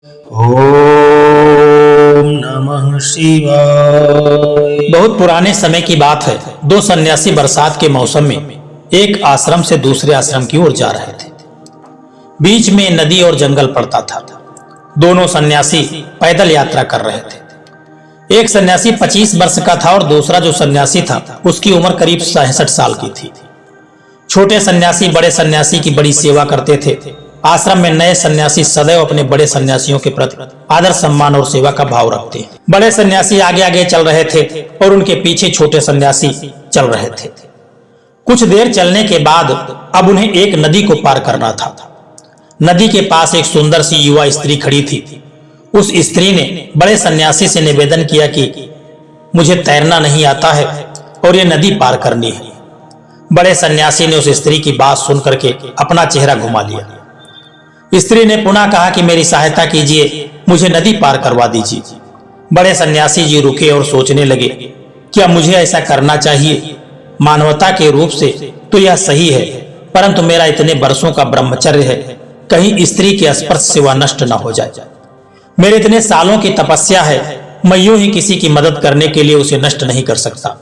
ओम नमः शिवाय। बहुत पुराने समय की बात है। दो सन्यासी बरसात के मौसम में एक आश्रम से दूसरे आश्रम की ओर जा रहे थे। बीच में नदी और जंगल पड़ता था। दोनों सन्यासी पैदल यात्रा कर रहे थे। एक सन्यासी 25 वर्ष का था और दूसरा जो सन्यासी था उसकी उम्र करीब 66 साल की थी। छोटे सन्यासी बड़े सन्यासी की बड़ी सेवा करते थे। आश्रम में नए सन्यासी सदैव अपने बड़े सन्यासियों के प्रति आदर सम्मान और सेवा का भाव रखते हैं। बड़े सन्यासी आगे आगे चल रहे थे और उनके पीछे छोटे सन्यासी चल रहे थे। कुछ देर चलने के बाद अब उन्हें एक नदी को पार करना था। नदी के पास एक सुंदर सी युवा स्त्री खड़ी थी। उस स्त्री ने बड़े सन्यासी से निवेदन किया कि मुझे तैरना नहीं आता है और ये नदी पार करनी है। बड़े सन्यासी ने उस स्त्री की बात सुन करके अपना चेहरा घुमा लिया। स्त्री ने पुनः कहा कि मेरी सहायता कीजिए, मुझे नदी पार करवा दीजिए। बड़े सन्यासी जी रुके और सोचने लगे, क्या मुझे ऐसा करना चाहिए? मानवता के रूप से तो यह सही है, परंतु मेरा इतने वर्षों का ब्रह्मचर्य है, कहीं स्त्री के स्पर्श से वह नष्ट न हो जाए। मेरे इतने सालों की तपस्या है, मैं यूं ही किसी की मदद करने के लिए उसे नष्ट नहीं कर सकता।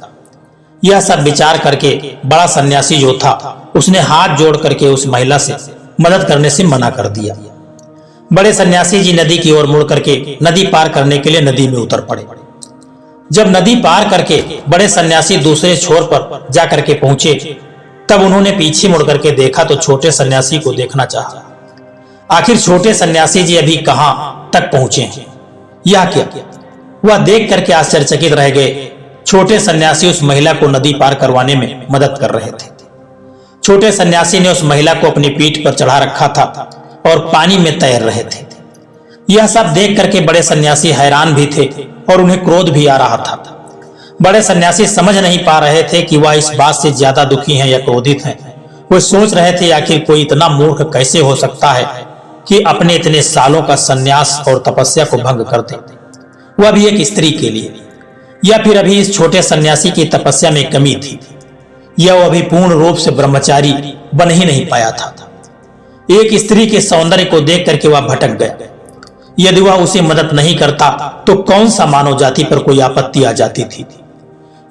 यह सब विचार करके बड़ा सन्यासी जो था उसने हाथ जोड़ करके उस महिला से मदद करने से मना कर दिया। बड़े सन्यासी जी नदी की ओर मुड़ करके नदी पार करने के लिए नदी में उतर पड़े। जब नदी पार करके बड़े सन्यासी दूसरे छोर पर जाकर के पहुंचे, तब उन्होंने पीछे मुड़ करके देखा तो छोटे सन्यासी को देखना चाहा। आखिर छोटे सन्यासी जी अभी कहां तक पहुंचे हैं, यह क्या? वह देख करके आश्चर्यचकित रह गए। छोटे सन्यासी उस महिला को नदी पार करवाने में मदद कर रहे थे। छोटे सन्यासी ने उस महिला को अपनी पीठ पर चढ़ा रखा था और पानी में तैर रहे थे। यह सब देख करके बड़े सन्यासी हैरान भी थे और उन्हें क्रोध भी आ रहा था। बड़े सन्यासी समझ नहीं पा रहे थे कि वह इस बात से ज्यादा दुखी हैं या क्रोधित हैं। वे सोच रहे थे आखिर कोई इतना मूर्ख कैसे हो सकता है कि अपने इतने सालों का सन्यास और तपस्या को भंग कर दे, वह भी एक स्त्री के लिए। या फिर अभी इस छोटे सन्यासी की तपस्या में कमी थी, या वो अभी पूर्ण रूप से ब्रह्मचारी बन ही नहीं पाया था। एक स्त्री के सौंदर्य को देख करके वह भटक गया। यदि वह उसे मदद नहीं करता तो कौन सा मानव जाति पर कोई आपत्ति आ जाती थी।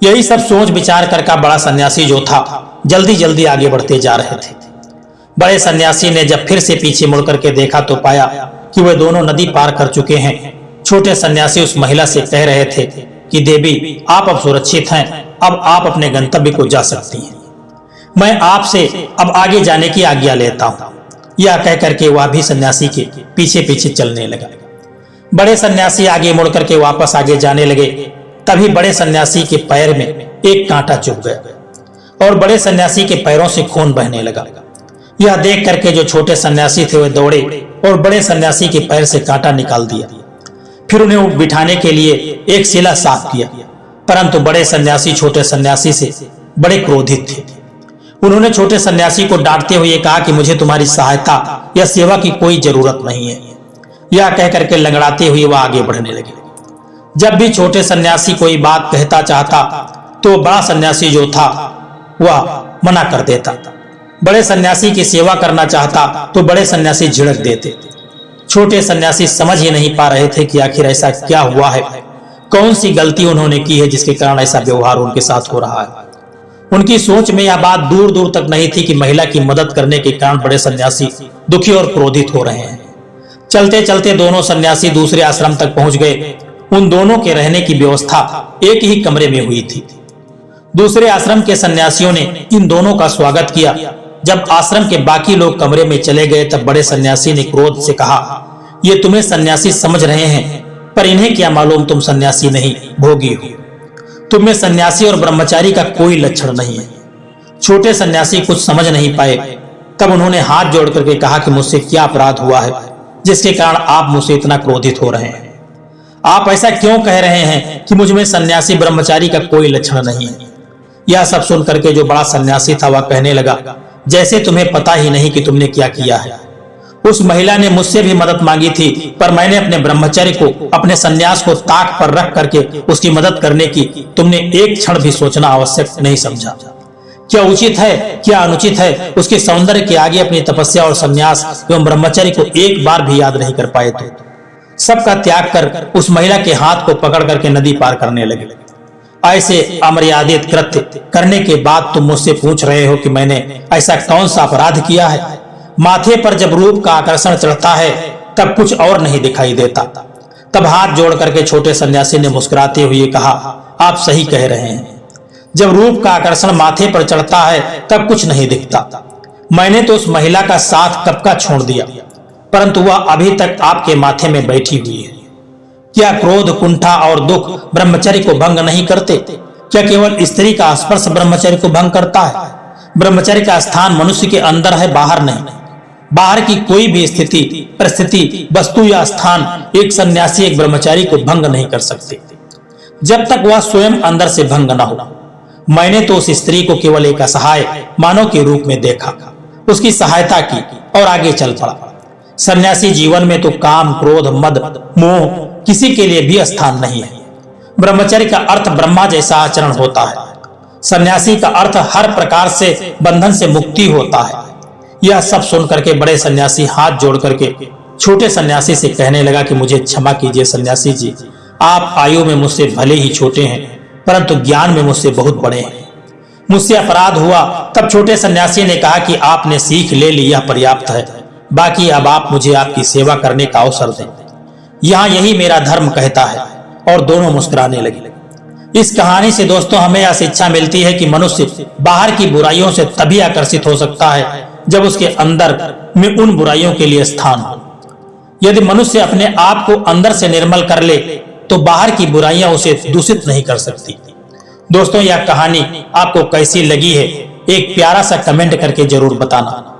यही सब सोच विचार करके बड़ा सन्यासी जो था जल्दी जल्दी आगे बढ़ते जा रहे थे। बड़े सन्यासी ने जब फिर से पीछे मुड़ करके देखा तो पाया कि वे दोनों नदी पार कर चुके हैं। छोटे सन्यासी उस महिला से कह रहे थे कि देवी, आप अब सुरक्षित हैं, अब आप अपने गंतव्य को जा सकती हैं। मैं आपसे अब आगे जाने की आज्ञा लेता हूं। यह कह करके वह भी सन्यासी के पीछे पीछे चलने लगा। बड़े सन्यासी आगे मुड़ करके वापस आगे जाने लगे। तभी बड़े सन्यासी के पैर में एक कांटा चुभ गया और बड़े सन्यासी के पैरों से खून बहने लगा। यह देख करके जो छोटे सन्यासी थे वे दौड़े और बड़े सन्यासी के पैर से कांटा निकाल दिया। फिर उन्हें बिठाने के लिए एक शिला साफ किया, परंतु बड़े सन्यासी छोटे सन्यासी से बड़े क्रोधित थे। उन्होंने छोटे सन्यासी को डांटते हुए कहा कि मुझे तुम्हारी सहायता या सेवा की कोई जरूरत नहीं है। यह कह करके लंगड़ाते हुए वह आगे बढ़ने लगे। जब भी छोटे सन्यासी कोई बात कहता चाहता तो बड़ा सन्यासी जो था वह मना कर देता। बड़े सन्यासी की सेवा करना चाहता तो बड़े सन्यासी झिड़क देते। छोटे सन्यासी समझ ही नहीं पा रहे थे कि आखिर ऐसा क्या हुआ है, कौन सी गलती उन्होंने की है जिसके कारण ऐसा व्यवहार उनके साथ हो रहा है। उनकी सोच में यह बात दूर दूर तक नहीं थी कि महिला की मदद करने के कारण बड़े सन्यासी दुखी और क्रोधित हो रहे हैं। चलते चलते दोनों सन्यासी दूसरे आश्रम तक पहुंच गए। उन दोनों के रहने की व्यवस्था एक ही कमरे में हुई थी। दूसरे आश्रम के सन्यासियों ने इन दोनों का स्वागत किया। जब आश्रम के बाकी लोग कमरे में चले गए तब बड़े सन्यासी ने क्रोध से कहा, ये तुम्हें सन्यासी समझ रहे हैं, पर इन्हें क्या मालूम तुम सन्यासी नहीं भोगी हो। तुम में सन्यासी और ब्रह्मचारी का कोई लक्षण नहीं है। छोटे सन्यासी कुछ समझ नहीं पाए। तब उन्होंने हाथ जोड़ करके कहा कि मुझसे क्या अपराध हुआ है जिसके कारण आप मुझसे इतना क्रोधित हो रहे हैं? आप ऐसा क्यों कह रहे हैं कि मुझ में सन्यासी ब्रह्मचारी का कोई लक्षण नहीं है? यह सब सुन करके जो बड़ा सन्यासी था वह कहने लगा, जैसे तुम्हें पता ही नहीं कि तुमने क्या किया है। उस महिला ने मुझसे भी मदद मांगी थी, पर मैंने अपने ब्रह्मचर्य को, अपने सन्यास को ताक पर रख करके उसकी मदद करने की तुमने एक क्षण भी सोचना आवश्यक नहीं समझा। क्या उचित है, क्या अनुचित है, उसके सौंदर्य के आगे अपनी तपस्या और सन्यास एवं ब्रह्मचर्य को एक बार भी याद नहीं कर पाए थे। सबका त्याग कर उस महिला के हाथ को पकड़ करके नदी पार करने लगे। ऐसे अमर्यादित कृत्य करने के बाद तुम मुझसे पूछ रहे हो कि मैंने ऐसा कौन सा अपराध किया है। माथे पर जब रूप का आकर्षण चढ़ता है तब कुछ और नहीं दिखाई देता। तब हाथ जोड़ करके छोटे सन्यासी ने मुस्कुराते हुए कहा, आप सही कह रहे हैं। जब रूप का आकर्षण माथे पर चढ़ता है तब कुछ नहीं दिखता। मैंने तो उस महिला का साथ कब का छोड़ दिया, परंतु वह अभी तक आपके माथे में बैठी हुई है। क्या क्रोध, कुंठा और दुख ब्रह्मचर्य को भंग नहीं करते? क्या केवल स्त्री का स्पर्श ब्रह्मचर्य को भंग करता है? ब्रह्मचर्य का स्थान मनुष्य के अंदर है, बाहर नहीं। बाहर की कोई भी स्थिति, परिस्थिति, वस्तु या स्थान एक सन्यासी, एक ब्रह्मचारी को भंग नहीं कर सकते जब तक वह स्वयं अंदर से भंग न हो। मैंने तो उस स्त्री को केवल एक असहाय मानव के रूप में देखा, उसकी सहायता की और आगे चल पड़ा। सन्यासी जीवन में तो काम, क्रोध, मद, मोह किसी के लिए भी स्थान नहीं है। ब्रह्मचर्य का अर्थ ब्रह्मा जैसा आचरण होता है। सन्यासी का अर्थ हर प्रकार से बंधन से मुक्ति होता है। यह सब सुन करके बड़े सन्यासी हाथ जोड़ करके छोटे सन्यासी से कहने लगा कि मुझे क्षमा कीजिए सन्यासी जी, आप आयु में मुझसे भले ही छोटे हैं परंतु ज्ञान में मुझसे बहुत बड़े हैं। मुझसे अपराध हुआ। तब छोटे सन्यासी ने कहा कि आपने सीख ले ली, यह पर्याप्त है, बाकी अब आप मुझे आपकी सेवा करने का अवसर दें। यहाँ यही मेरा धर्म कहता है। और दोनों मुस्कुराने लगे। इस कहानी से दोस्तों हमें यह शिक्षा मिलती है कि मनुष्य बाहर की बुराइयों से तभी आकर्षित हो सकता है जब उसके अंदर में उन बुराइयों के लिए स्थान हो। यदि मनुष्य अपने आप को अंदर से निर्मल कर ले तो बाहर की बुराइयां उसे दूषित नहीं कर सकती। दोस्तों यह कहानी आपको कैसी लगी है एक प्यारा सा कमेंट करके जरूर बताना।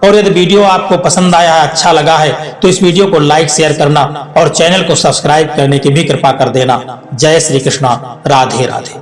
और यदि वीडियो आपको पसंद आया है, अच्छा लगा है तो इस वीडियो को लाइक, शेयर करना और चैनल को सब्सक्राइब करने की भी कृपा कर देना। जय श्री कृष्णा, राधे राधे।